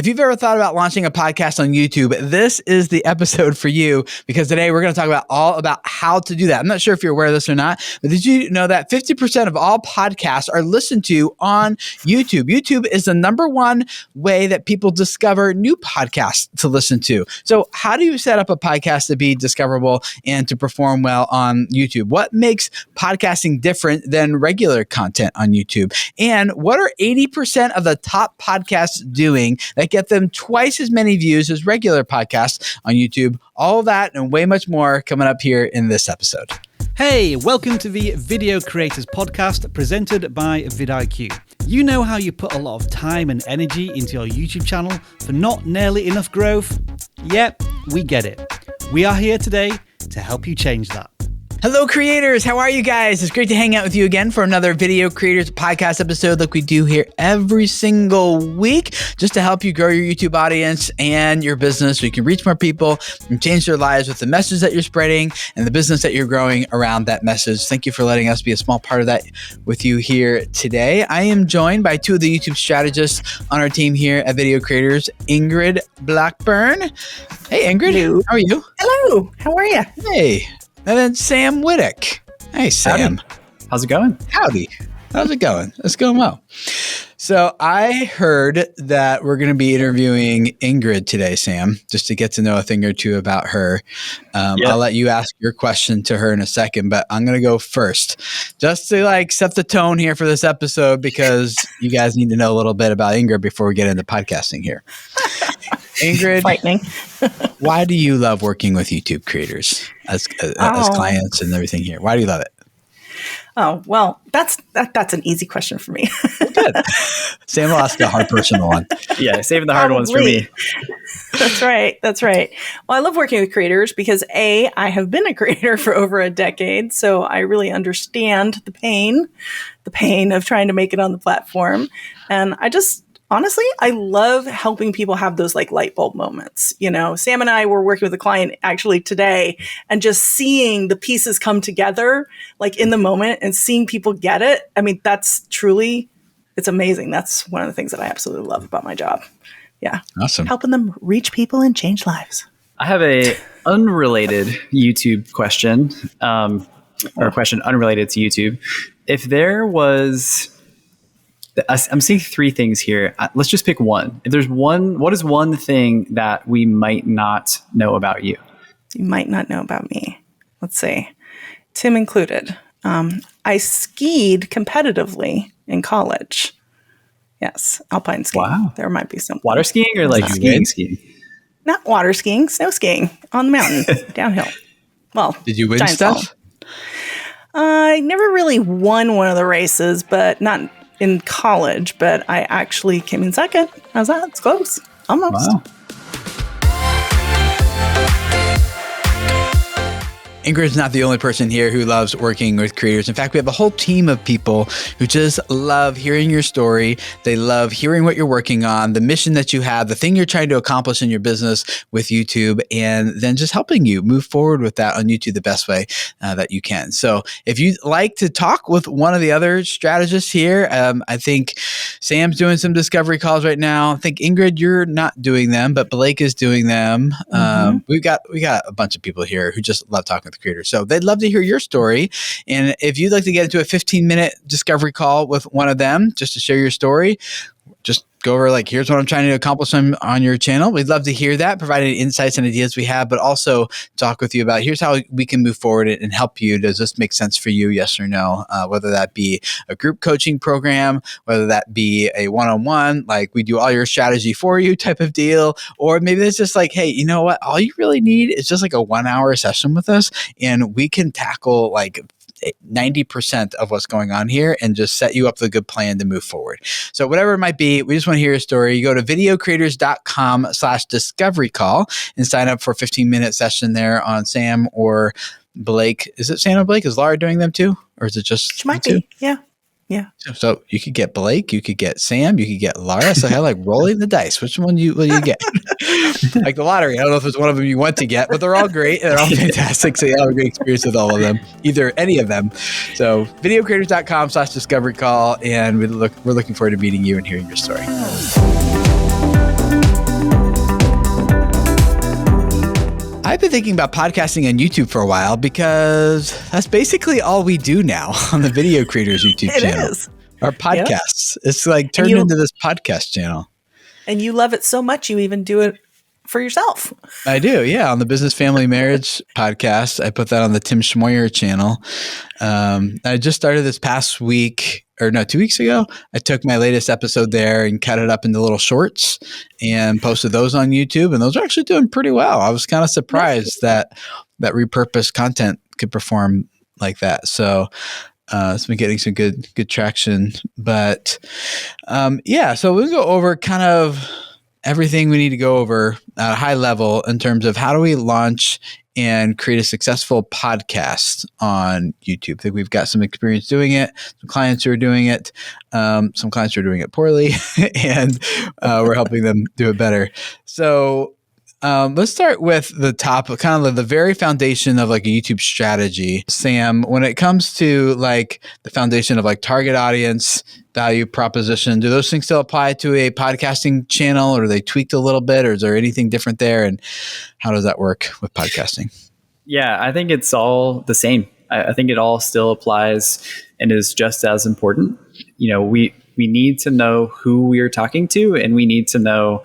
If you've ever thought about launching a podcast on YouTube, this is the episode for you, because today we're going to talk all about how to do that. I'm not sure if you're aware of this or not, but did you know that 50% of all podcasts are listened to on YouTube? YouTube is the number one way that people discover new podcasts to listen to. So how do you set up a podcast to be discoverable and to perform well on YouTube? What makes podcasting different than regular content on YouTube? And what are 80% of the top podcasts doing that get them twice as many views as regular podcasts on YouTube? All of that and way much more coming up here in this episode. Hey, welcome to the Video Creators Podcast presented by vidIQ. You know how you put a lot of time and energy into your YouTube channel for not nearly enough growth? Yep, we get it. We are here today to help you change that. Hello, creators. How are you guys? It's great to hang out with you again for another Video Creators Podcast episode like we do here every single week, just to help you grow your YouTube audience and your business so you can reach more people and change their lives with the message that you're spreading and the business that you're growing around that message. Thank you for letting us be a small part of that with you here today. I am joined by two of the YouTube strategists on our team here at Video Creators, Ingrid Blackburn. Hey, Ingrid. Hello. How are you? Hello. How are you? Hey. And then Sam Whittick. Hey, Sam. Howdy. How's it going? Howdy. How's it going? It's going well. So I heard that we're going to be interviewing Ingrid today, Sam, just to get to know a thing or two about her. I'll let you ask your question to her in a second, but I'm going to go first just to set the tone here for this episode, because you guys need to know a little bit about Ingrid before we get into podcasting here. Ingrid, frightening. Why do you love working with YouTube creators as clients and everything here? Why do you love it? Oh, well, that's an easy question for me. Good. Sam will ask a hard personal one. Yeah, saving the hard ones for me. That's right. Well, I love working with creators because I have been a creator for over a decade, so I really understand the pain of trying to make it on the platform. And honestly, I love helping people have those light bulb moments. You know, Sam and I were working with a client actually today, and just seeing the pieces come together in the moment and seeing people get it. I mean, it's amazing. That's one of the things that I absolutely love about my job. Yeah. Awesome. Helping them reach people and change lives. I have a unrelated YouTube question, or a question unrelated to YouTube. If there was... I'm seeing three things here. Let's just pick one. If there's one, what is one thing that we might not know about you? You might not know about me. Let's see. Tim included. I skied competitively in college. Yes, alpine skiing. Wow. There might be some water skiing or skiing? Not water skiing, snow skiing on the mountain, downhill. Well, did you win stuff? I never really won one of the races, but not in college, but I actually came in second. How's that? It's close. Almost. Wow. Ingrid's not the only person here who loves working with creators. In fact, we have a whole team of people who just love hearing your story. They love hearing what you're working on, the mission that you have, the thing you're trying to accomplish in your business with YouTube, and then just helping you move forward with that on YouTube the best way that you can. So if you'd like to talk with one of the other strategists here, I think Sam's doing some discovery calls right now. I think Ingrid, you're not doing them, but Blake is doing them. Mm-hmm. We got a bunch of people here who just love talking with creators. So they'd love to hear your story. And if you'd like to get into a 15-minute discovery call with one of them just to share your story, just go over here's what I'm trying to accomplish on your channel. We'd love to hear that, provide any insights and ideas we have, but also talk with you about here's how we can move forward and help you. Does this make sense for you? Yes or no? Whether that be a group coaching program, whether that be a one-on-one, we do all your strategy for you type of deal, or maybe it's just hey, you know what? All you really need is just a 1-hour session with us, and we can tackle 90% of what's going on here and just set you up with a good plan to move forward. So whatever it might be, we just want to hear your story. You go to videocreators.com/discovery call and sign up for a 15-minute session there on Sam or Blake. Is it Sam or Blake? Is Laura doing them too? Or is it just she might be. Yeah. Yeah. So you could get Blake, you could get Sam, you could get Laura. So I rolling the dice. Which one will you get? Like the lottery. I don't know if it's one of them you want to get, but they're all great. They're all fantastic. So you have a great experience with all of them, any of them. So videocreators.com/discovery call. And we're looking forward to meeting you and hearing your story. thinking about podcasting on YouTube for a while because that's basically all we do now on the Video Creators YouTube channel. It is. Our podcasts. Yep. It's like turned into this podcast channel. And you love it so much, you even do it for yourself. I do, yeah. On the Business Family Marriage podcast, I put that on the Tim Schmoyer channel. I just started this past week, or no, 2 weeks ago. I took my latest episode there and cut it up into little shorts and posted those on YouTube. And those are actually doing pretty well. I was kind of surprised that repurposed content could perform like that. So it's been getting some good traction. But so we'll go over kind of everything we need to go over at a high level in terms of how do we launch and create a successful podcast on YouTube. I think we've got some experience doing it, some clients who are doing it, some clients who are doing it poorly, and we're helping them do it better. So let's start with the top, kind of the very foundation of like a YouTube strategy. Sam, when it comes to like the foundation of like target audience, value proposition, do those things still apply to a podcasting channel, or are they tweaked a little bit, or is there anything different there? And how does that work with podcasting? Yeah, I think it's all the same. I think it all still applies and is just as important. You know, we need to know who we are talking to, and we need to know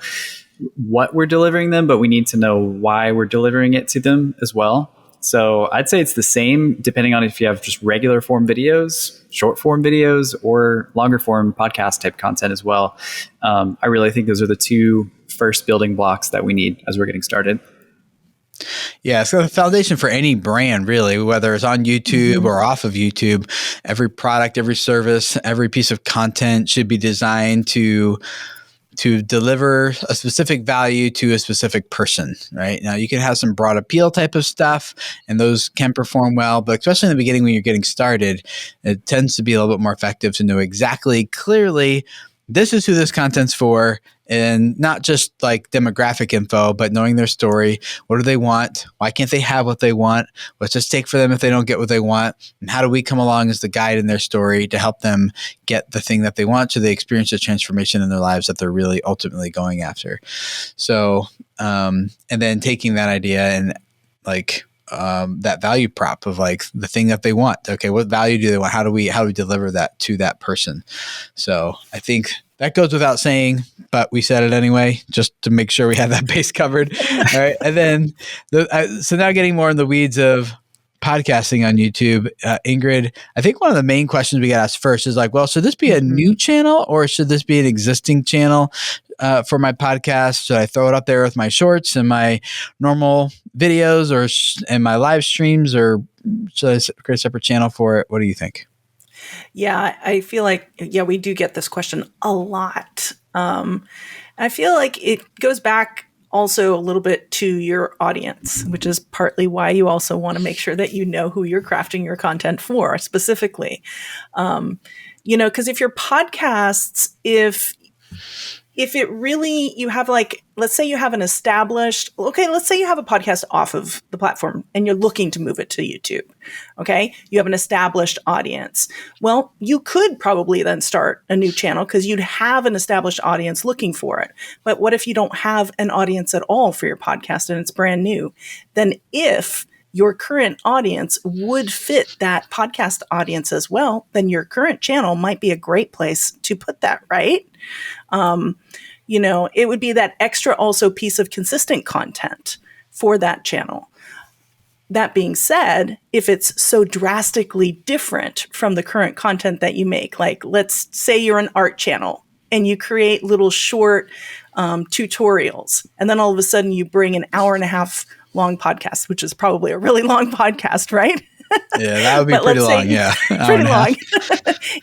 what we're delivering them, but we need to know why we're delivering it to them as well. So I'd say it's the same depending on if you have just regular form videos, short form videos, or longer form podcast type content as well. I really think those are the two first building blocks that we need as we're getting started. Yeah, so the foundation for any brand, really, whether it's on YouTube or off of YouTube, every product, every service, every piece of content should be designed to deliver a specific value to a specific person, right? Now, you can have some broad appeal type of stuff, and those can perform well, but especially in the beginning when you're getting started, it tends to be a little bit more effective to know exactly, clearly, this is who this content's for, and not just like demographic info, but knowing their story. What do they want? Why can't they have what they want? What's at stake for them if they don't get what they want? And how do we come along as the guide in their story to help them get the thing that they want, so they experience the transformation in their lives that they're really ultimately going after? So, and then taking that idea and like that value prop of like the thing that they want. Okay, what value do they want? How do we deliver that to that person? So I think that goes without saying, but we said it anyway, just to make sure we have that base covered. All right. And then, so now getting more in the weeds of podcasting on YouTube, Ingrid, I think one of the main questions we got asked first is like, well, should this be a new channel, or should this be an existing channel for my podcast? Should I throw it up there with my shorts and my normal videos, or and my live streams, or should I create a separate channel for it? What do you think? Yeah, I feel like, we do get this question a lot. I feel like it goes back also a little bit to your audience, which is partly why you also want to make sure that you know who you're crafting your content for specifically. Because if your podcasts, if it really, you have like, let's say you have let's say you have a podcast off of the platform and you're looking to move it to YouTube. Okay. You have an established audience. Well, you could probably then start a new channel because you'd have an established audience looking for it. But what if you don't have an audience at all for your podcast and it's brand new? Then if your current audience would fit that podcast audience as well, then your current channel might be a great place to put that, right? It would be that extra also piece of consistent content for that channel. That being said, if it's so drastically different from the current content that you make, like let's say you're an art channel and you create little short tutorials, and then all of a sudden you bring an hour and a half long podcast, which is probably a really long podcast, right? Yeah, that would be pretty long. Yeah. Pretty long.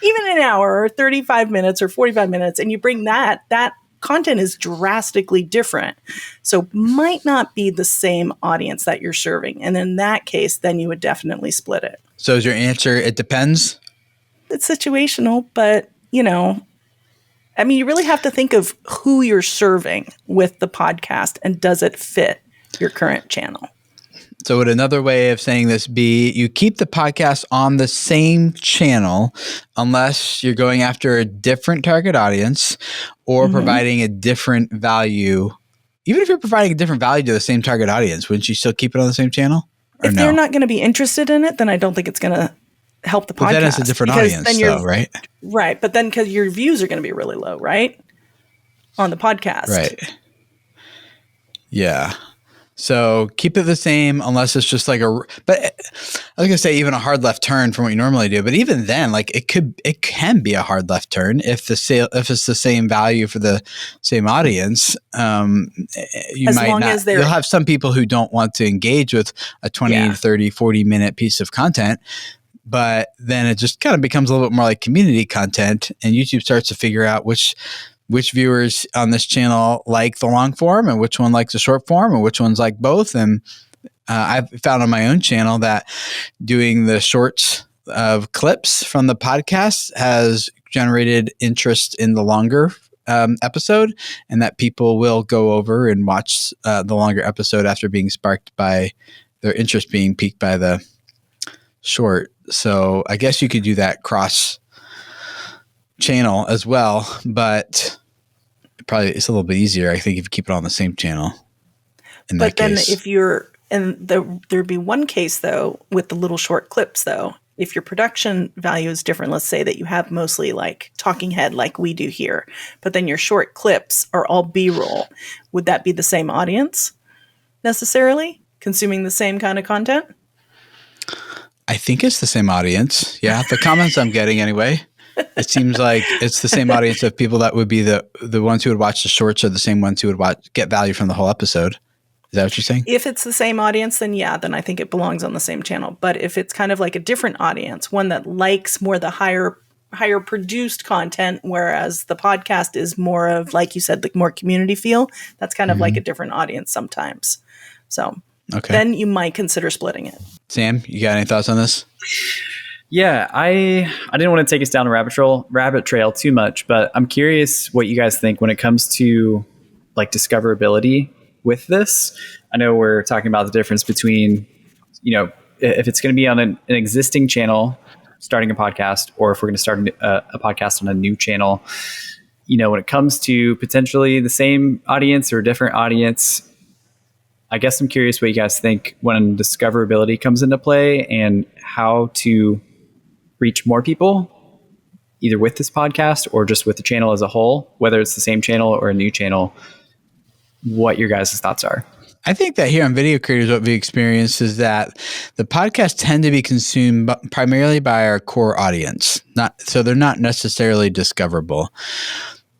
Even an hour or 35 minutes or 45 minutes. And you bring that content is drastically different. So might not be the same audience that you're serving. And in that case, then you would definitely split it. So is your answer, it depends? It's situational, but you really have to think of who you're serving with the podcast and does it fit your current channel? So would another way of saying this be you keep the podcast on the same channel unless you're going after a different target audience or providing a different value even if you're providing a different value to the same target audience, wouldn't you still keep it on the same channel? If they're not going to be interested in it, then I don't think it's going to help the podcast. But then it's a different audience, though, right? Right. But then because your views are going to be really low, right? On the podcast. Right. Yeah. So keep it the same unless it's just like but I was going to say even a hard left turn from what you normally do. But even then, like it can be a hard left turn if if it's the same value for the same audience. You'll have some people who don't want to engage with a 20, 30, 40 minute piece of content. But then it just kind of becomes a little bit more like community content, and YouTube starts to figure out which viewers on this channel like the long form and which one likes the short form and which ones like both. And I've found on my own channel that doing the shorts of clips from the podcast has generated interest in the longer episode, and that people will go over and watch the longer episode after being sparked by their interest being piqued by the short. So I guess you could do that cross channel as well, but probably it's a little bit easier, I think, if you keep it on the same channel. But then if you're, and there'd be one case though with the little short clips though, if your production value is different, let's say that you have mostly like talking head like we do here, but then your short clips are all B-roll, would that be the same audience necessarily consuming the same kind of content? I think it's the same audience. Yeah, the comments I'm getting anyway. It seems like it's the same audience of people that would be the ones who would watch the shorts are the same ones who would get value from the whole episode. Is that what you're saying? If it's the same audience, then then I think it belongs on the same channel. But if it's kind of like a different audience, one that likes more the higher produced content, whereas the podcast is more of, like you said, like more community feel, that's kind of like a different audience sometimes. So then you might consider splitting it. Sam, you got any thoughts on this? Yeah, I didn't want to take us down a rabbit trail too much, but I'm curious what you guys think when it comes to like discoverability with this. I know we're talking about the difference between, if it's going to be on an existing channel, starting a podcast, or if we're going to start a podcast on a new channel. When it comes to potentially the same audience or a different audience, I guess I'm curious what you guys think when discoverability comes into play and how to reach more people, either with this podcast or just with the channel as a whole, whether it's the same channel or a new channel, what your guys' thoughts are. I think that here on Video Creators, what we experience is that the podcasts tend to be consumed primarily by our core audience. So they're not necessarily discoverable.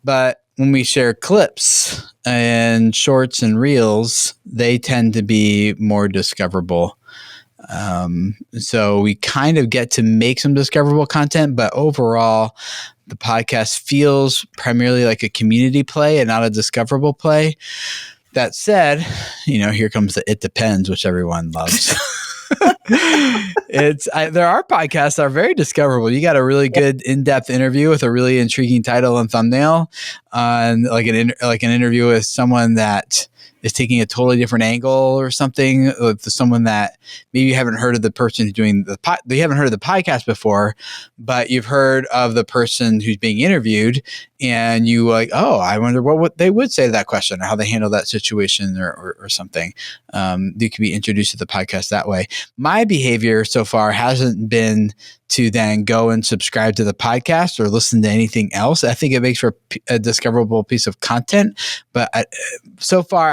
But when we share clips and shorts and reels, they tend to be more discoverable. So we kind of get to make some discoverable content, but overall, the podcast feels primarily like a community play and not a discoverable play. That said, here comes the "it depends," which everyone loves. There are podcasts that are very discoverable. You got a really good in-depth interview with a really intriguing title and thumbnail, on like an interview with someone that is taking a totally different angle or something, with someone that maybe you haven't heard of the person who's doing you haven't heard of the podcast before, but you've heard of the person who's being interviewed, and you like, oh, I wonder what they would say to that question, or how they handle that situation, or something. You can be introduced to the podcast that way. My behavior so far hasn't been to then go and subscribe to the podcast or listen to anything else. I think it makes for a discoverable piece of content, but so far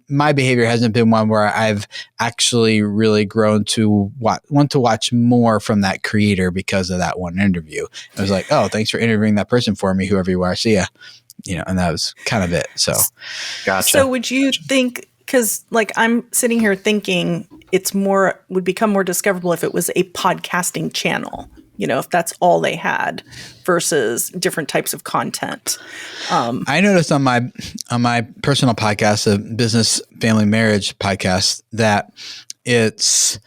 my behavior hasn't been one where I've actually really grown to want to watch more from that creator because of that one interview. I was like, oh, thanks for interviewing that person for me, whoever you are. See ya. And that was kind of it. So, gotcha. So would you think, because like I'm sitting here thinking would become more discoverable if it was a podcasting channel, if that's all they had versus different types of content. I noticed on my personal podcast, a business, family, marriage podcast, that it's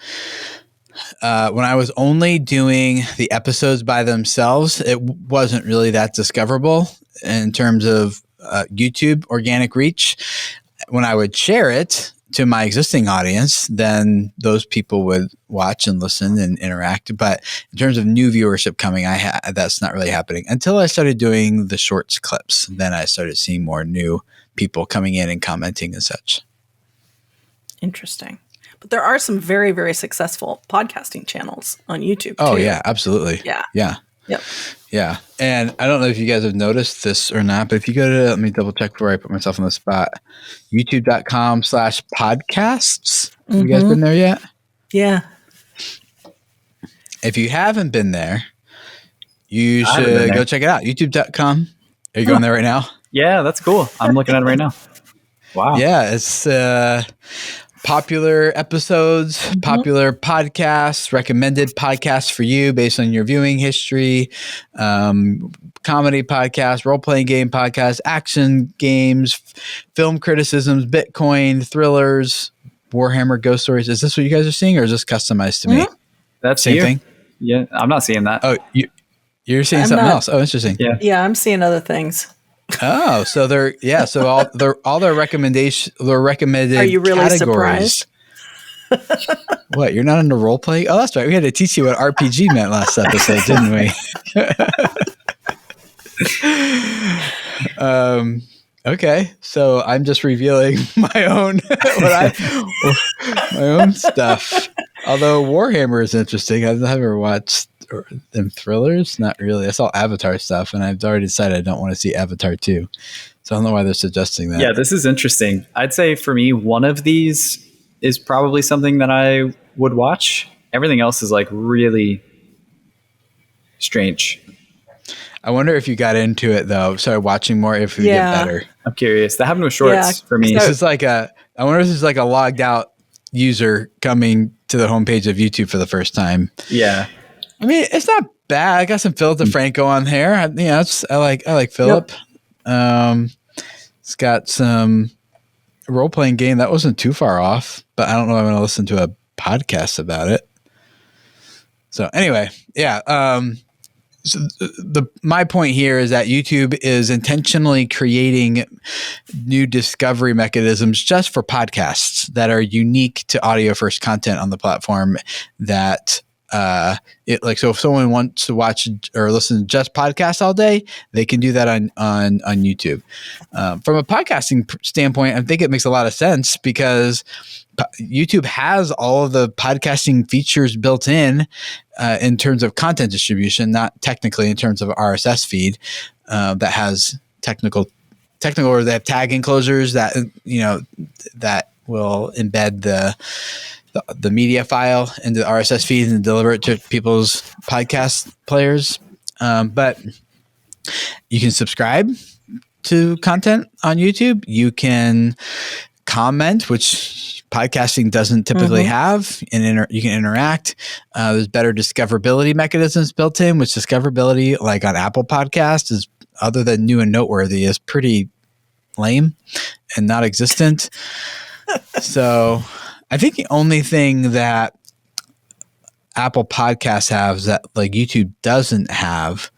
when I was only doing the episodes by themselves, it wasn't really that discoverable in terms of YouTube organic reach. When I would share it to my existing audience, then those people would watch and listen and interact. But in terms of new viewership coming, that's not really happening until I started doing the shorts clips. Then I started seeing more new people coming in and commenting and such. Interesting. But there are some very, very successful podcasting channels on YouTube. Oh too. yeah, absolutely. Yeah. Yeah. Yep. Yeah. And I don't know if you guys have noticed this or not, but if you go to, let me double check before I put myself on the spot, youtube.com/podcasts. Have you guys been there yet? Yeah. If you haven't been there, you should go check it out. youtube.com. Are you going there right now? Yeah, that's cool. I'm looking at it right now. Wow. Yeah. It's popular episodes, popular podcasts, recommended podcasts for you based on your viewing history, comedy podcasts, role-playing game podcasts, action games, film criticisms, Bitcoin, thrillers, Warhammer ghost stories. Is this what you guys are seeing, or is this customized to me? That's Same you. thing? Yeah, I'm not seeing that. Oh, you're seeing something else. Oh, interesting. Yeah. Yeah, I'm seeing other things. Oh, so so all their recommended Are you really categories. surprised? What, you're not into role playing? Oh, that's right. We had to teach you what RPG meant last episode, didn't we? Okay, so I'm just revealing my own my own stuff. Although Warhammer is interesting, I've never watched them thrillers. Not really. I saw Avatar stuff, and I've already decided I don't want to see Avatar 2. So I don't know why they're suggesting that. Yeah, this is interesting. I'd say for me, one of these is probably something that I would watch. Everything else is like really strange. I wonder if you got into it though. Started watching more if we get better. I'm curious. That happened with shorts for me. This is like I wonder if this is like a logged out user coming to the homepage of YouTube for the first time. Yeah. I mean, it's not bad. I got some Philip DeFranco on here. I like Philip. Yep. It's got some role playing game that wasn't too far off, but I don't know if I'm going to listen to a podcast about it. So anyway, yeah. So my point here is that YouTube is intentionally creating new discovery mechanisms just for podcasts that are unique to audio first content on the platform. That so if someone wants to watch or listen to just podcasts all day, they can do that on YouTube. From a podcasting standpoint, I think it makes a lot of sense because YouTube has all of the podcasting features built in terms of content distribution, not technically in terms of RSS feed that has technical or they have tag enclosures that that will embed the media file into the RSS feed and deliver it to people's podcast players. But you can subscribe to content on YouTube. You can comment, which podcasting doesn't typically have, and you can interact. There's better discoverability mechanisms built in, which discoverability, like on Apple Podcasts, is, other than new and noteworthy, is pretty lame and not existent. So I think the only thing that Apple Podcasts has that like YouTube doesn't have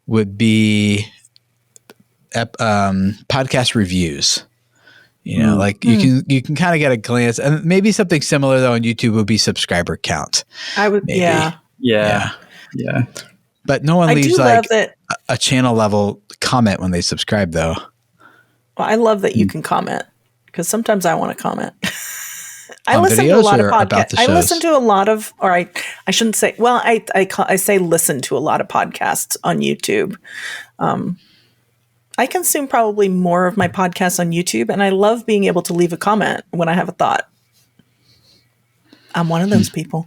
would be podcast reviews. You can kind of get a glance, and maybe something similar though on YouTube would be subscriber count. I would, maybe. Yeah. But no one leaves like a channel level comment when they subscribe though. Well, I love that you can comment because sometimes I want to comment. I on listen to a lot of about podcasts. the I shows? listen to a lot of, or I shouldn't say. Well, I say listen to a lot of podcasts on YouTube. I consume probably more of my podcasts on YouTube, and I love being able to leave a comment when I have a thought. I'm one of those people.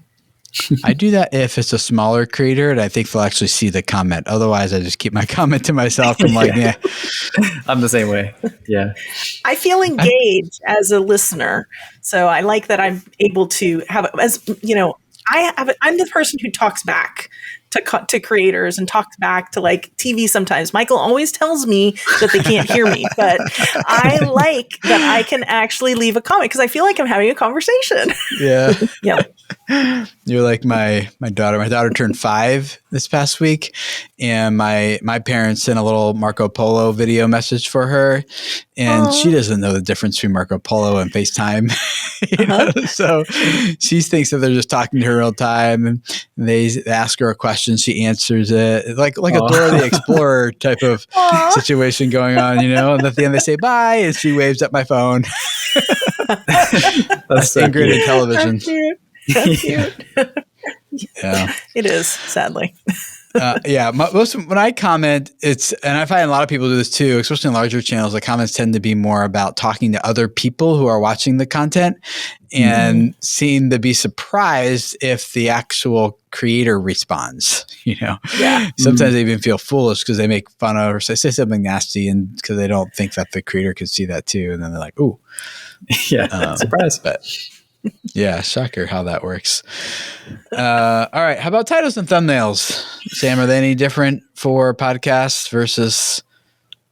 I do that if it's a smaller creator, and I think they'll actually see the comment. Otherwise, I just keep my comment to myself. I'm like, yeah. I'm the same way. Yeah. I feel engaged as a listener, so I like that I'm able to have, as you know, I'm the person who talks back to creators and talks back to like TV sometimes. Michael always tells me that they can't hear me, but I like that I can actually leave a comment because I feel like I'm having a conversation. Yeah. Yeah. You're like my daughter. My daughter turned 5 this past week, and my parents sent a little Marco Polo video message for her, and she doesn't know the difference between Marco Polo and FaceTime. So she thinks that they're just talking to her real time, and they ask her a question, she answers it, like a Dora the Explorer type of situation going on, And at the end they say bye, and she waves at my phone. That's so Ingrid in television. That's cute. Yeah, it is, sadly. When I comment, and I find a lot of people do this too, especially in larger channels, the comments tend to be more about talking to other people who are watching the content and seem to be surprised if the actual creator responds, Sometimes they even feel foolish because they make fun of or say something nasty, and because they don't think that the creator could see that too. And then they're like, ooh. Yeah, surprise. But yeah, shocker how that works. All right. How about titles and thumbnails? Sam, are they any different for podcasts versus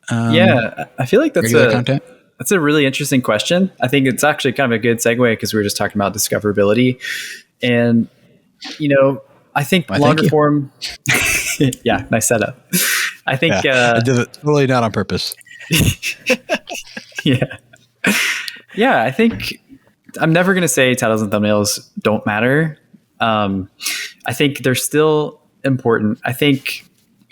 I feel like that's content? That's a really interesting question. I think it's actually kind of a good segue because we were just talking about discoverability. And, I think longer form. Yeah, nice setup. I think I did it totally not on purpose. Yeah. Yeah, I think I'm never going to say titles and thumbnails don't matter. I think they're still important. I think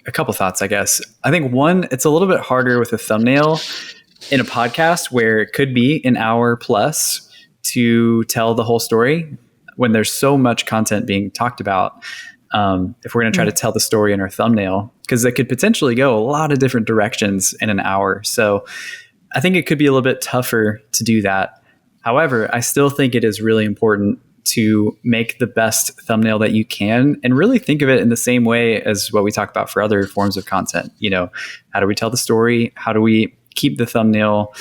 a couple thoughts, I guess. I think one, it's a little bit harder with a thumbnail in a podcast where it could be an hour plus to tell the whole story when there's so much content being talked about. If we're going to try to tell the story in our thumbnail, because it could potentially go a lot of different directions in an hour. So I think it could be a little bit tougher to do that. However, I still think it is really important to make the best thumbnail that you can and really think of it in the same way as what we talk about for other forms of content. How do we tell the story? How do we keep the thumbnail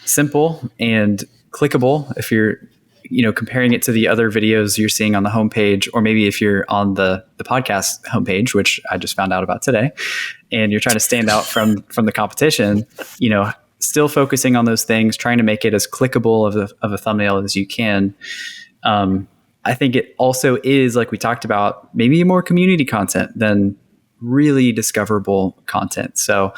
simple and clickable if you're, comparing it to the other videos you're seeing on the homepage, or maybe if you're on the podcast homepage, which I just found out about today, and you're trying to stand out from the competition, still focusing on those things, trying to make it as clickable of a thumbnail as you can. I think it also is, like we talked about, maybe more community content than really discoverable content. So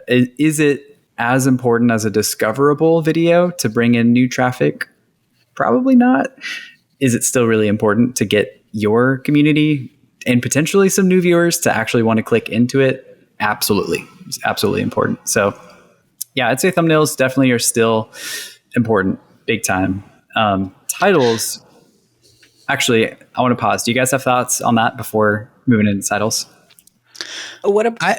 is it as important as a discoverable video to bring in new traffic? Probably not. Is it still really important to get your community and potentially some new viewers to actually want to click into it? Absolutely. It's absolutely important. So yeah, I'd say thumbnails definitely are still important, big time. Titles, actually, I want to pause. Do you guys have thoughts on that before moving into titles? I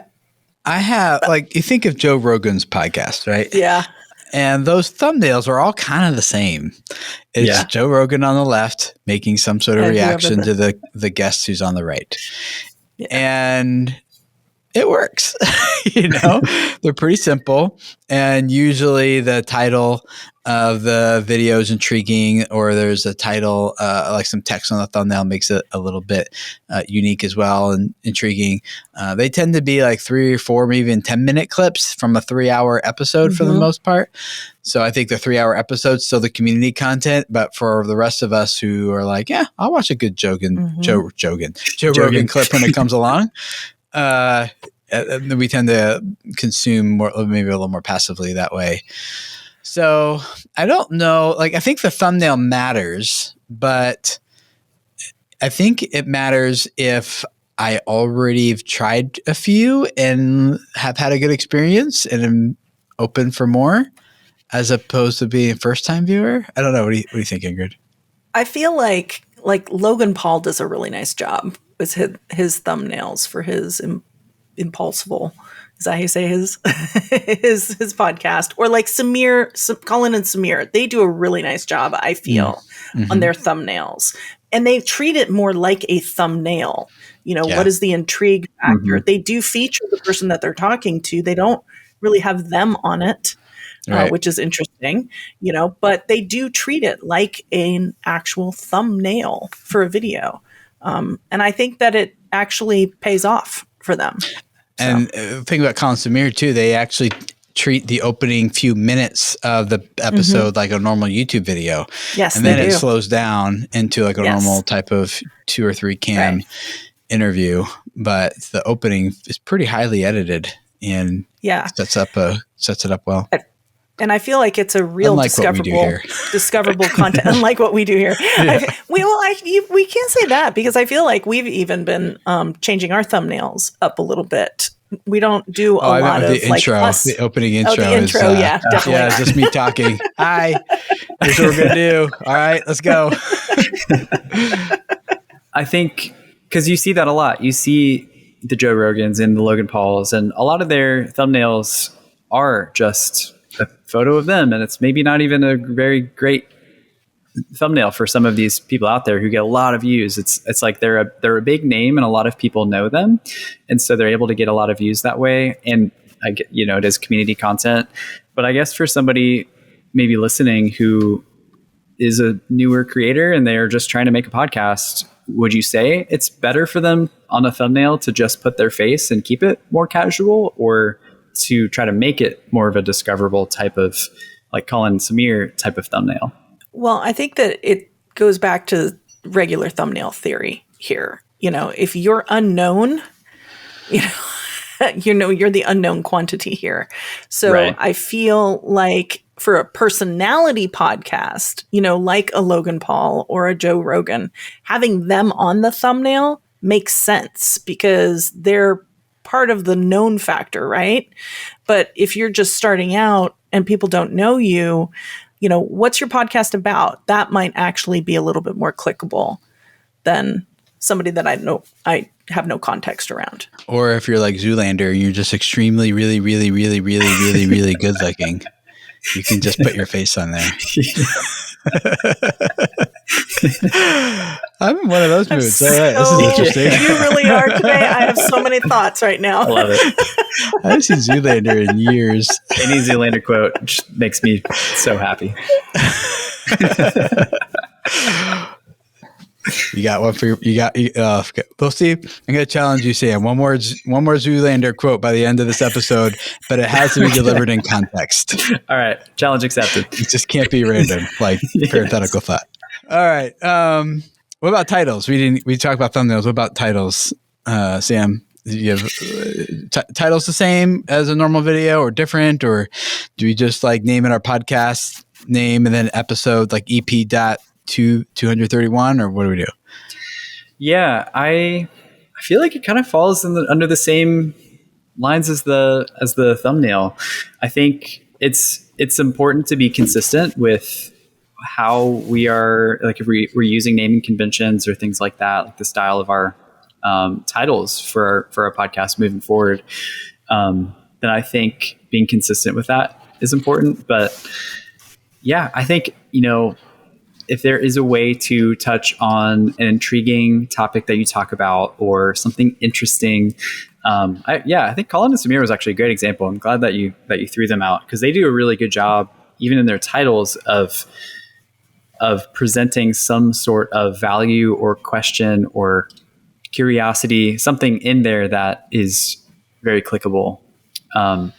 have, you think of Joe Rogan's podcast, right? Yeah. And those thumbnails are all kind of the same. It's Joe Rogan on the left making some sort of reaction to the guest who's on the right. Yeah. And it works. They're pretty simple. And usually the title of the video is intriguing, or there's a title, like some text on the thumbnail makes it a little bit unique as well and intriguing. They tend to be like 3 or 4, maybe even 10-minute clips from a 3-hour episode for the most part. So I think the 3-hour episode's still the community content, but for the rest of us who are like, yeah, I'll watch a good Joe Rogan clip when it comes along. We tend to consume more, maybe a little more passively that way. So I don't know. I think the thumbnail matters, but I think it matters if I already have tried a few and have had a good experience and am open for more, as opposed to being a first-time viewer. I don't know. What do you think, Ingrid? I feel like Logan Paul does a really nice job with his thumbnails for his Impulsible. Is that how you say his podcast? Or like Colin and Samir, they do a really nice job, I feel, on their thumbnails. And they treat it more like a thumbnail. What is the intrigue factor? They do feature the person that they're talking to. They don't really have them on it, which is interesting, but they do treat it like an actual thumbnail for a video. And I think that it actually pays off for them. And think about Colin Samir too. They actually treat the opening few minutes of the episode like a normal YouTube video. Yes, and then they it do. slows down into like a normal type of 2 or 3 cam interview. But the opening is pretty highly edited and sets it up well. And I feel like it's a real discoverable content, unlike what we do here. We can't say that because I feel like we've even been changing our thumbnails up a little bit. We don't do a lot of the intro, the opening intro. The intro, definitely. Yeah, it's just me talking. Hi, here's what we're going to do. All right, let's go. I think because you see that a lot. You see the Joe Rogans and the Logan Pauls, and a lot of their thumbnails are just a photo of them, and it's maybe not even a very great thumbnail for some of these people out there who get a lot of views. It's like they're a big name and a lot of people know them, and so they're able to get a lot of views that way. And I get, it is community content. But I guess for somebody maybe listening who is a newer creator and they're just trying to make a podcast, would you say it's better for them on a thumbnail to just put their face and keep it more casual, or to try to make it more of a discoverable type of, like Colin Samir type of thumbnail? Well, I think that it goes back to regular thumbnail theory here. If you're unknown, you're the unknown quantity here. So I feel like for a personality podcast, like a Logan Paul or a Joe Rogan, having them on the thumbnail makes sense because they're part of the known factor, right? But if you're just starting out and people don't know you, what's your podcast about? That might actually be a little bit more clickable than somebody that I have no context around. Or if you're like Zoolander and you're just extremely, really, really, really, really, really, really good looking, you can just put your face on there. I'm in one of those moods. All right, this is interesting. You really are today. I have so many thoughts right now. I love it. I haven't seen Zoolander in years. Any Zoolander quote just makes me so happy. You got one for we'll see. I'm going to challenge you, Sam. One more Zoolander quote by the end of this episode, but it has to be delivered in context. All right. Challenge accepted. It just can't be random, like parenthetical thought. All right. What about titles? We talked about thumbnails. What about titles, Sam? Do you have titles the same as a normal video or different, or do we just like name it our podcast name and then episode like EP.231, or what do we do? Yeah, I feel like it kind of falls under the same lines as the thumbnail. I think it's important to be consistent with how we are, like if we're using naming conventions or things like that, like the style of our titles for our podcast moving forward. Then I think being consistent with that is important. But yeah, I think, if there is a way to touch on an intriguing topic that you talk about or something interesting, I think Colin and Samir was actually a great example. I'm glad that you threw them out because they do a really good job, even in their titles, of presenting some sort of value or question or curiosity, something in there that is very clickable.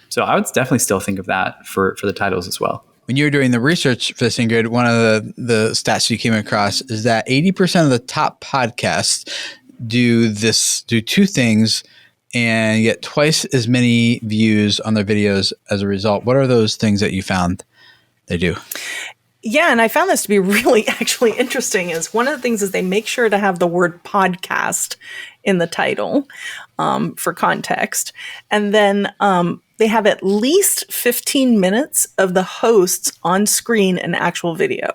So I would definitely still think of that for the titles as well. When you were doing the research for this, Ingrid, one of the stats you came across is that 80% of the top podcasts do two things and get twice as many views on their videos as a result. What are those things that you found they do? Yeah, and I found this to be really actually interesting. Is one of the things is they make sure to have the word podcast in the title for context. And then they have at least 15 minutes of the hosts on screen in actual video.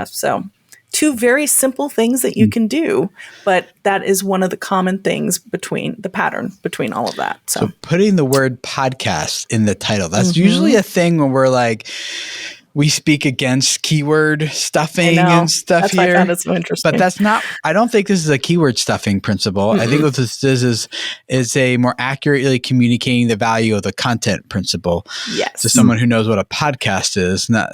So two very simple things that you can do, but that is one of the common things between all of that. So putting the word podcast in the title, that's usually a thing when we're like, we speak against keyword stuffing and stuff. That's here. Why I found it so interesting. But that's not, I don't think this is a keyword stuffing principle. I think what this is a more accurately communicating the value of the content principle to someone who knows what a podcast is, not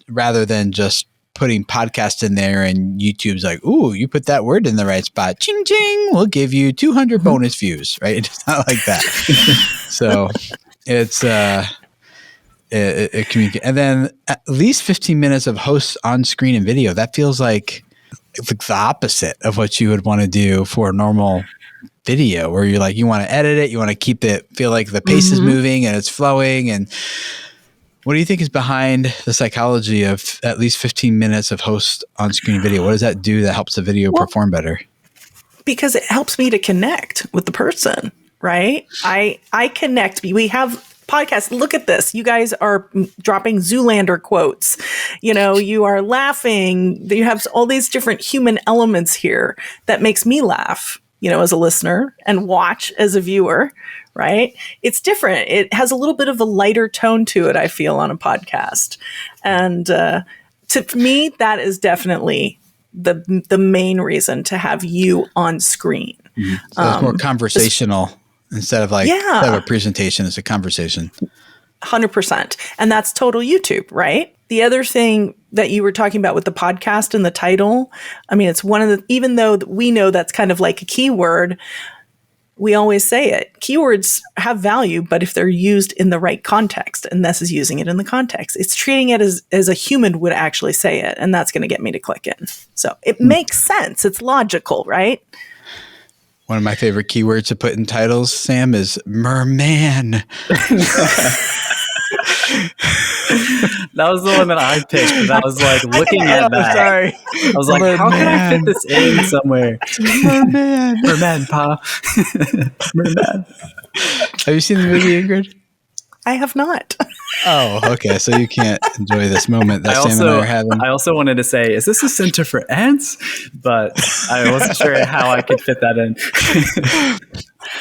rather than just putting podcast in there and YouTube's like, ooh, you put that word in the right spot. Ching, ching, we'll give you 200 bonus views, right? It's not like that. So It's it communicate, and then at least 15 minutes of hosts on screen and video. That feels like it's like the opposite of what you would want to do for a normal video, where you're like, you want to edit it, you want to keep it feel like the pace is moving and it's flowing. And what do you think is behind the psychology of at least 15 minutes of host on screen video? What does that do that helps the video perform better? Because it helps me to connect with the person, right? I connect. We have podcasts. Look at this. You guys are dropping Zoolander quotes. You are laughing. You have all these different human elements here that makes me laugh, as a listener, and watch as a viewer, right? It's different. It has a little bit of a lighter tone to it, I feel, on a podcast. And to me, that is definitely the main reason to have you on screen. So it's more conversational. Instead of instead of a presentation, it's a conversation. 100%. And that's total YouTube, right? The other thing that you were talking about with the podcast and the title, I mean, it's one of the, even though we know that's kind of like a keyword, we always say it. Keywords have value, but if they're used in the right context, and this is using it in the context, it's treating it as a human would actually say it. And that's going to get me to click in. So it makes sense. It's logical, right? One of my favorite keywords to put in titles, Sam, is merman. That was the one that I picked. And I was like looking at that. Sorry. I was like, how can I fit this in somewhere? Merman. Merman, pa. Merman. Have you seen the movie, Ingrid? I have not. Oh, okay. So you can't enjoy this moment that Sam and I are having. I also wanted to say, is this a center for ants? But I wasn't sure how I could fit that in.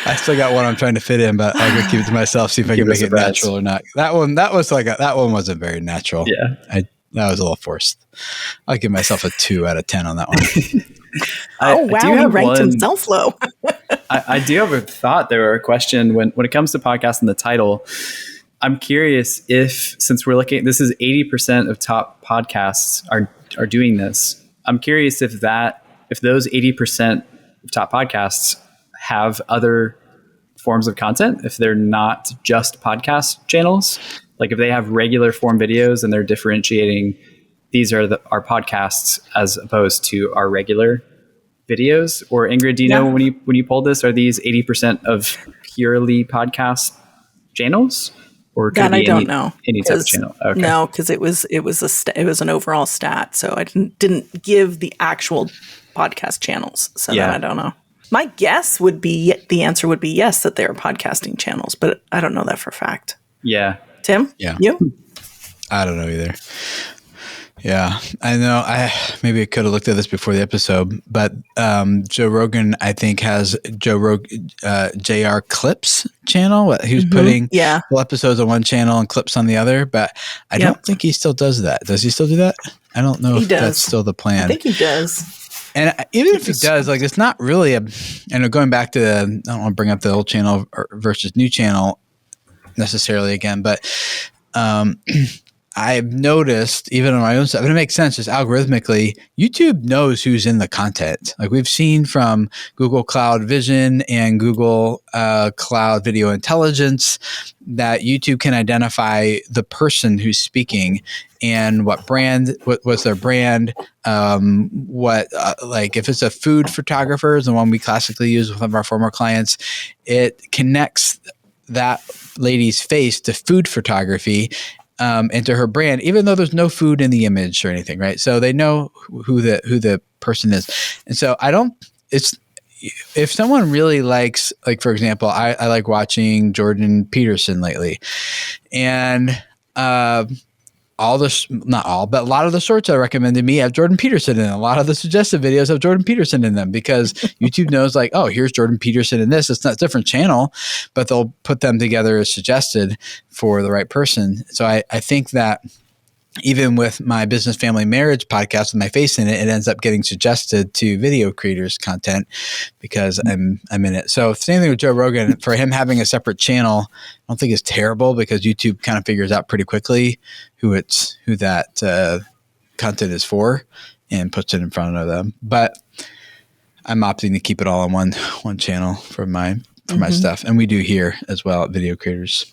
I still got one I'm trying to fit in, but I'll go keep it to myself, see if I can make it natural or not. That one wasn't very natural. Yeah. That was a little forced. I'll give myself a 2 out of 10 on that one. He ranked himself low. I do have a thought there, or a question when it comes to podcasts and the title. I'm curious if, since we're looking, this is 80% of top podcasts are doing this. I'm curious if those 80% of top podcasts have other forms of content, if they're not just podcast channels, like if they have regular form videos and they're differentiating, these are our podcasts as opposed to our regular videos. Or Ingrid, do you know when you pulled this, are these 80% of purely podcast channels? Or could that I don't know. Any type of channel? Okay. No, because it was an overall stat, so I didn't give the actual podcast channels. So that I don't know. My guess would be the answer would be yes, that they are podcasting channels, but I don't know that for a fact. Yeah, Tim. Yeah, you? I don't know either. Yeah, I know. Maybe I could have looked at this before the episode, but Joe Rogan, I think, has JR Clips channel. He was putting full episodes on one channel and clips on the other, but I don't think he still does that. Does he still do that? I don't know if that's still the plan. I think he does. And even if he does, like, it's not really going back to, I don't want to bring up the old channel versus new channel necessarily again, but I've noticed even on my own stuff, and it makes sense just algorithmically, YouTube knows who's in the content. Like we've seen from Google Cloud Vision and Google Cloud Video Intelligence that YouTube can identify the person who's speaking and what was their brand, like if it's a food photographer, is the one we classically use with one of our former clients, it connects that lady's face to food photography and to her brand, even though there's no food in the image or anything, right? So they know who the person is. And so if someone really likes, like, for example, I like watching Jordan Peterson lately, and not all, but a lot of the shorts I recommend to me have Jordan Peterson in them. A lot of the suggested videos have Jordan Peterson in them because YouTube knows, like, oh, here's Jordan Peterson in this. It's not a different channel, but they'll put them together as suggested for the right person. So I think that even with my business, family, marriage podcast with my face in it, it ends up getting suggested to video creators content because I'm in it. So same thing with Joe Rogan. For him having a separate channel, I don't think it's terrible because YouTube kind of figures out pretty quickly who that content is for and puts it in front of them. But I'm opting to keep it all on one channel for my stuff, and we do here as well at Video Creators.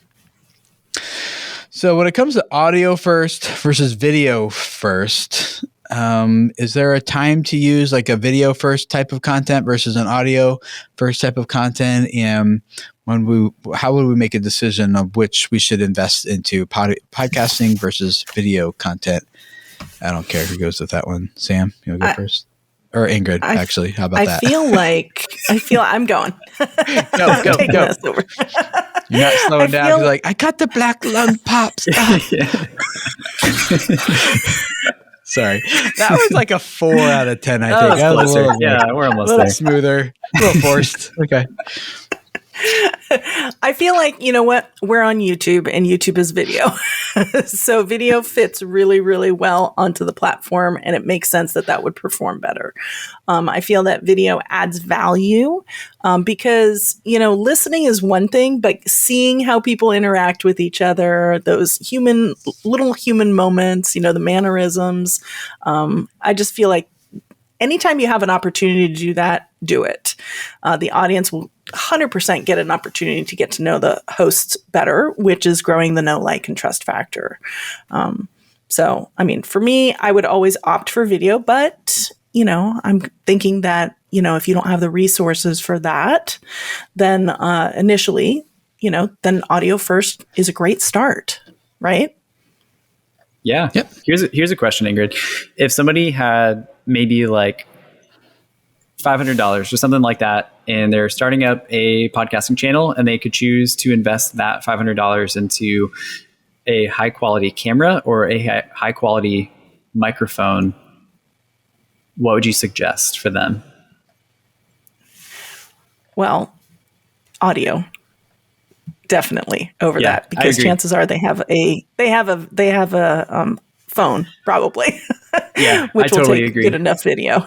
So when it comes to audio first versus video first, is there a time to use like a video first type of content versus an audio first type of content? And how would we make a decision of which we should invest into podcasting versus video content? I don't care who goes with that one. Sam, you want to go first? Or Ingrid, actually. How about that? I feel I'm going. Go. You're not slowing down. You're like, I got the black lung pops. Sorry. That was like a 4 out of 10, I think. That was we're almost there. Smoother, a little forced. Okay. I feel like, you know what? We're on YouTube and YouTube is video. So video fits really, really well onto the platform, and it makes sense that would perform better. I feel that video adds value because, listening is one thing, but seeing how people interact with each other, those little human moments, the mannerisms, I just feel like anytime you have an opportunity to do that, do it. The audience will 100% get an opportunity to get to know the hosts better, which is growing the know, like, and trust factor. So, for me, I would always opt for video, but, I'm thinking that, if you don't have the resources for that, then initially, then audio first is a great start, right? Yeah. Yep. Here's a question, Ingrid. If somebody had maybe like $500 or something like that, and they're starting up a podcasting channel, and they could choose to invest that $500 into a high quality camera or a high quality microphone, what would you suggest for them? Well, audio. Definitely over that, because chances are they have a phone, probably. Yeah, which I will totally take agree. good enough video.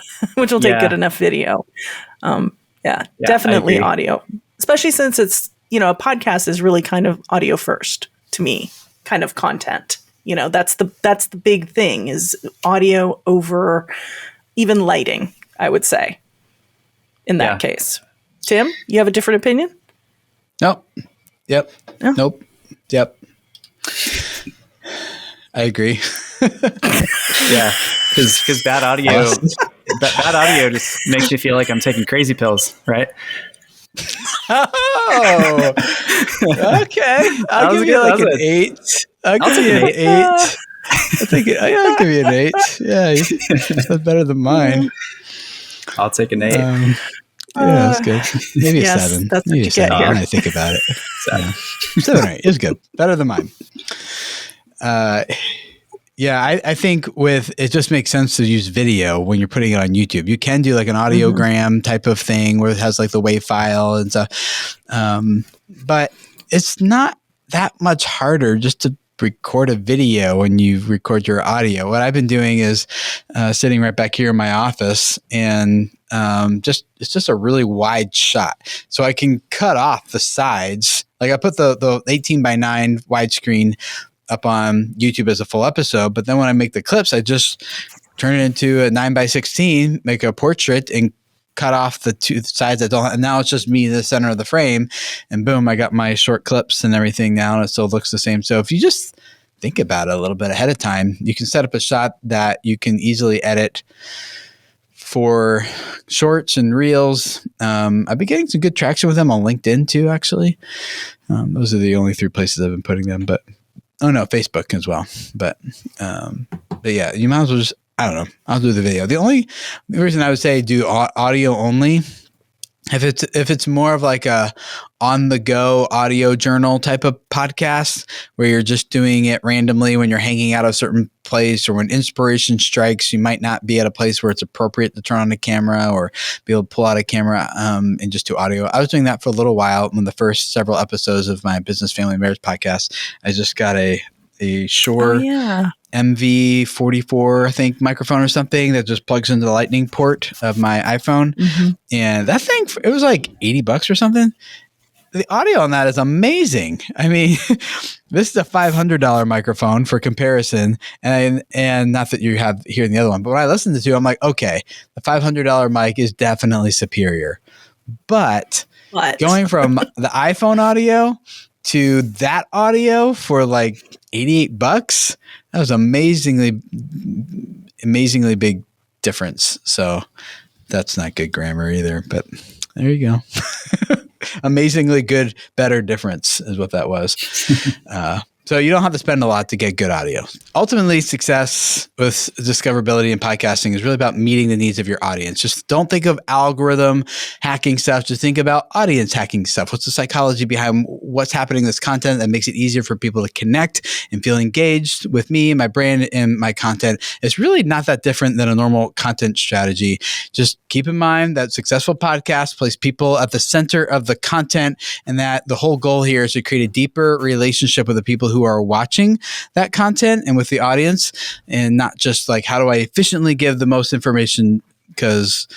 Definitely audio, especially since it's a podcast is really kind of audio first to me, kind of content. That's the big thing is audio over even lighting, I would say. In that case, Tim, you have a different opinion? Nope. Yep. No? Nope. Yep. I agree. Yeah, because bad audio just makes me feel like I'm taking crazy pills, right? Oh, okay. I'll give you like an 8. I'll give you an 8. I'll give you an 8. Yeah, that's better than mine. I'll take an 8. Yeah, that's good. Maybe a 7. That's Maybe what a you 7 get here. when I think about it. 7 or 8 is good. Better than mine. I think it just makes sense to use video when you're putting it on YouTube. You can do like an audiogram type of thing where it has like the WAV file and stuff. But it's not that much harder just to record a video when you record your audio. What I've been doing is sitting right back here in my office, and it's just a really wide shot. So I can cut off the sides. Like I put the 18:9 widescreen up on YouTube as a full episode, but then when I make the clips, I just turn it into a 9:16, make a portrait, and cut off the two sides that don't. And now it's just me in the center of the frame, and boom, I got my short clips and everything now, and it still looks the same. So if you just think about it a little bit ahead of time, you can set up a shot that you can easily edit for shorts and reels. I've been getting some good traction with them on LinkedIn too, actually. Those are the only 3 places I've been putting them, but Facebook as well. But yeah, you might as well just, I don't know, I'll do the video. The only reason I would say do audio only, if it's more of like a on the go audio journal type of podcast where you're just doing it randomly when you're hanging out at a certain place, or when inspiration strikes, you might not be at a place where it's appropriate to turn on a camera or be able to pull out a camera and just do audio. I was doing that for a little while when the first several episodes of my Business, Family, Marriage podcast. I just got a Shure MV44, I think, microphone or something that just plugs into the lightning port of my iPhone. And that thing, it was like $80 or something. The audio on that is amazing. I mean, this is a $500 microphone for comparison, and not that you have hearing the other one, but when I listened to the two, I'm like, okay, the $500 mic is definitely superior. But going from the iPhone audio to that audio for like $88. That was amazingly big difference. So that's not good grammar either, but there you go. Amazingly good, better difference is what that was. So you don't have to spend a lot to get good audio. Ultimately, success with discoverability and podcasting is really about meeting the needs of your audience. Just don't think of algorithm hacking stuff. Just think about audience hacking stuff. What's the psychology behind what's happening in this content that makes it easier for people to connect and feel engaged with me, my brand, and my content? It's really not that different than a normal content strategy. Just keep in mind that successful podcasts place people at the center of the content, and that the whole goal here is to create a deeper relationship with the people who are watching that content and with the audience, and not just like, how do I efficiently give the most information? Because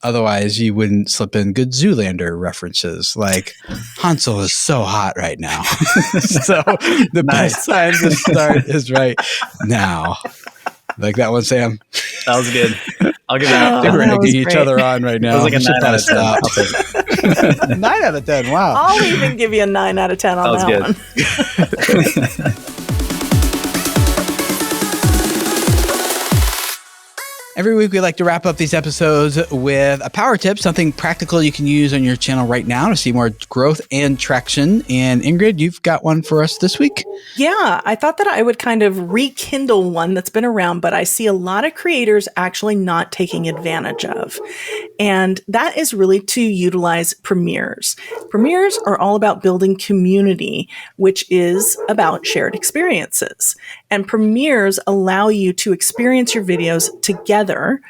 otherwise you wouldn't slip in good Zoolander references. Like, Hansel is so hot right now. So the best time to start is right now. Like that one, Sam? That was good. I'll give that. I think we're egging each other on right now. That was like a 9 out of 10. I'll take it. 9 out of 10. Wow. I'll even give you a 9 out of 10 on that one. Every week, we like to wrap up these episodes with a power tip, something practical you can use on your channel right now to see more growth and traction. And Ingrid, you've got one for us this week. Yeah, I thought that I would kind of rekindle one that's been around, but I see a lot of creators actually not taking advantage of. And that is really to utilize premieres. Premieres are all about building community, which is about shared experiences. And premieres allow you to experience your videos together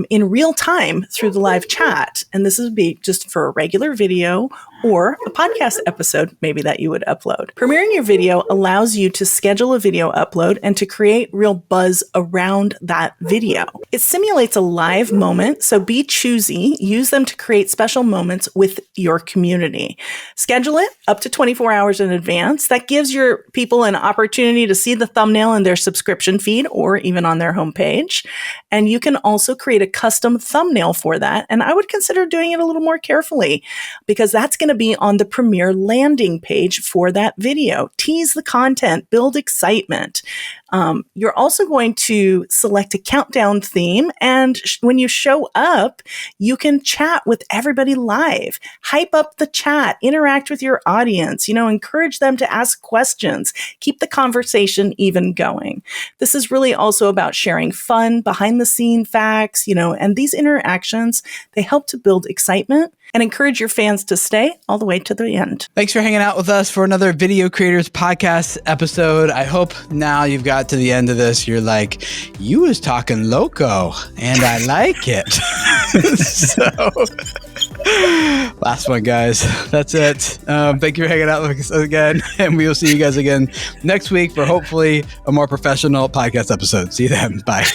in real time through the live chat. And this would be just for a regular video or a podcast episode, maybe that you would upload. Premiering your video allows you to schedule a video upload and to create real buzz around that video. It simulates a live moment, so be choosy. Use them to create special moments with your community. Schedule it up to 24 hours in advance. That gives your people an opportunity to see the thumbnail in their subscription feed or even on their homepage. And you can also create a custom thumbnail for that. And I would consider doing it a little more carefully, because that's going to be on the premiere landing page for that video. Tease the content, build excitement. You're also going to select a countdown theme. And when you show up, you can chat with everybody live, hype up the chat, interact with your audience, encourage them to ask questions, keep the conversation even going. This is really also about sharing fun, behind the scene facts, and these interactions, they help to build excitement and encourage your fans to stay all the way to the end. Thanks for hanging out with us for another Video Creators Podcast episode. I hope now you've got to the end of this, you're like, you was talking loco, and I like it. So, last one, guys. That's it. Thank you for hanging out with us again, and we will see you guys again next week for hopefully a more professional podcast episode. See you then. Bye.